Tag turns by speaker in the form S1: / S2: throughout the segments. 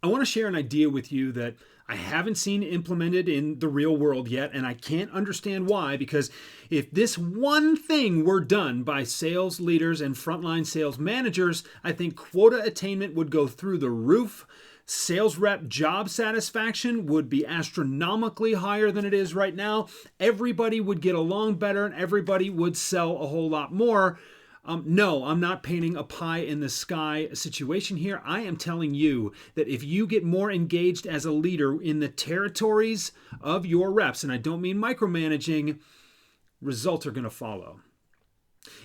S1: I want to share an idea with you that I haven't seen implemented in the real world yet, and I can't understand why, because if this one thing were done by sales leaders and frontline sales managers, I think quota attainment would go through the roof. Sales rep job satisfaction would be astronomically higher than it is right now. Everybody would get along better and everybody would sell a whole lot more. No, I'm not painting a pie in the sky situation here. I am telling you that if you get more engaged as a leader in the territories of your reps, and I don't mean micromanaging, results are going to follow.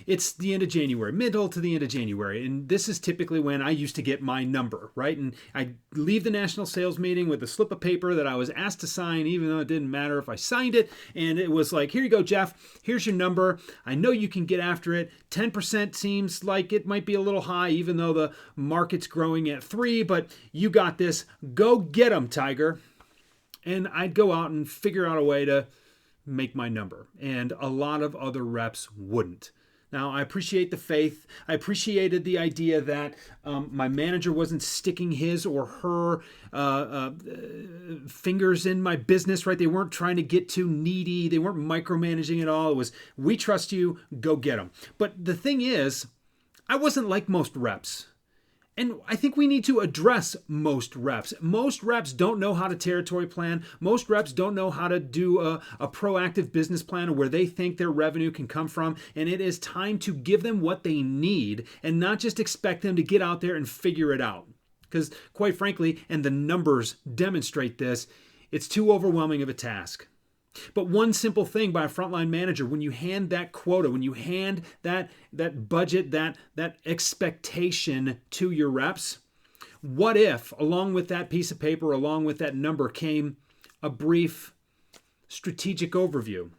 S1: It's the end of January, middle to the end of January, and this is typically when I used to get my number, right? And I leave the national sales meeting with a slip of paper that I was asked to sign, even though it didn't matter if I signed it. And it was like, here you go, Jeff, here's your number. I know you can get after it. 10% seems like it might be a little high, even though the market's growing at 3%, but you got this. Go get 'em, Tiger. And I'd go out and figure out a way to make my number. And a lot of other reps wouldn't. Now, I appreciate the faith. I appreciated the idea that my manager wasn't sticking his or her fingers in my business, right? They weren't trying to get too needy. They weren't micromanaging at all. It was, we trust you, go get them. But the thing is, I wasn't like most reps. And I think we need to address most reps. Most reps don't know how to territory plan. Most reps don't know how to do a proactive business plan where they think their revenue can come from. And it is time to give them what they need and not just expect them to get out there and figure it out. Because quite frankly, and the numbers demonstrate this, it's too overwhelming of a task. But one simple thing by a frontline manager, when you hand that quota, when you hand that budget, that expectation to your reps, what if, along with that piece of paper, along with that number, came a brief strategic overview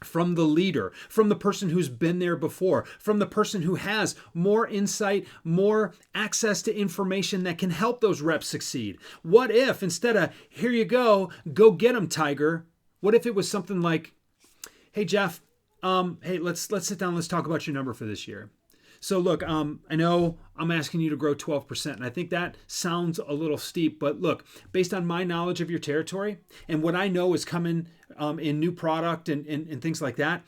S1: from the leader, from the person who's been there before, from the person who has more insight, more access to information that can help those reps succeed? What if, instead of, here you go get 'em, Tiger, what if it was something like, hey, Jeff, hey, let's sit down. Let's talk about your number for this year. So look, I know I'm asking you to grow 12%, and I think that sounds a little steep, but look, based on my knowledge of your territory and what I know is coming in new product and things like that,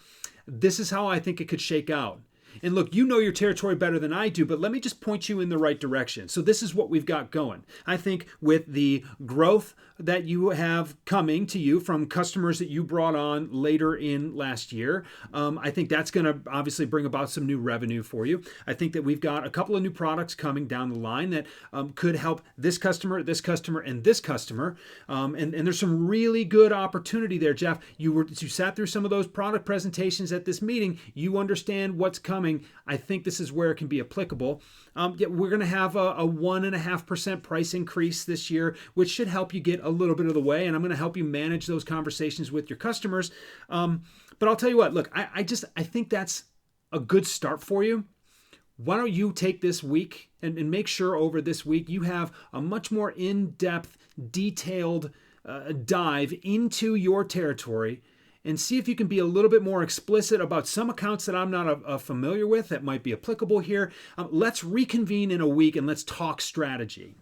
S1: this is how I think it could shake out. And look, you know your territory better than I do, but let me just point you in the right direction. So this is what we've got going. I think with the growth that you have coming to you from customers that you brought on later in last year, I think that's going to obviously bring about some new revenue for you. I think that we've got a couple of new products coming down the line that could help this customer, and this customer. And there's some really good opportunity there, Jeff. You sat through some of those product presentations at this meeting. You understand what's coming. I think this is where it can be applicable. We're going to have a 1.5% price increase this year, which should help you get a little bit of the way. And I'm going to help you manage those conversations with your customers. But I'll tell you what, look, I think that's a good start for you. Why don't you take this week and make sure over this week you have a much more in-depth, detailed dive into your territory and see if you can be a little bit more explicit about some accounts that I'm not familiar with that might be applicable here. Let's reconvene in a week and let's talk strategy.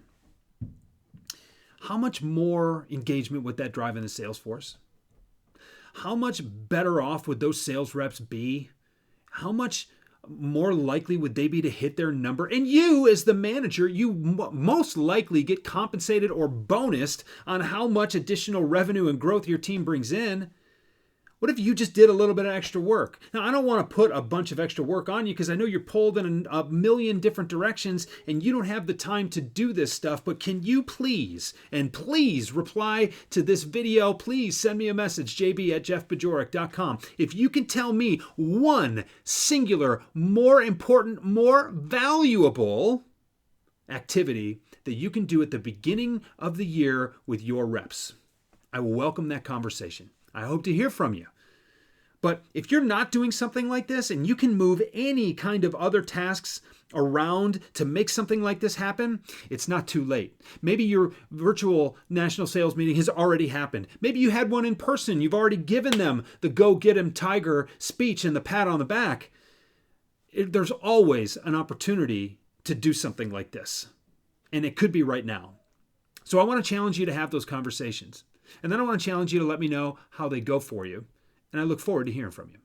S1: How much more engagement would that drive in the sales force? How much better off would those sales reps be? How much more likely would they be to hit their number? And you, as the manager, you most likely get compensated or bonused on how much additional revenue and growth your team brings in. What if you just did a little bit of extra work? Now, I don't want to put a bunch of extra work on you because I know you're pulled in a million different directions and you don't have the time to do this stuff, but can you please reply to this video? Please send me a message, jb@jeffbajorek.com. If you can tell me one singular, more important, more valuable activity that you can do at the beginning of the year with your reps, I will welcome that conversation. I hope to hear from you. But if you're not doing something like this and you can move any kind of other tasks around to make something like this happen, it's not too late. Maybe your virtual national sales meeting has already happened. Maybe you had one in person. You've already given them the go get 'em Tiger speech and the pat on the back. There's always an opportunity to do something like this. And it could be right now. So I want to challenge you to have those conversations. And then I want to challenge you to let me know how they go for you. And I look forward to hearing from you.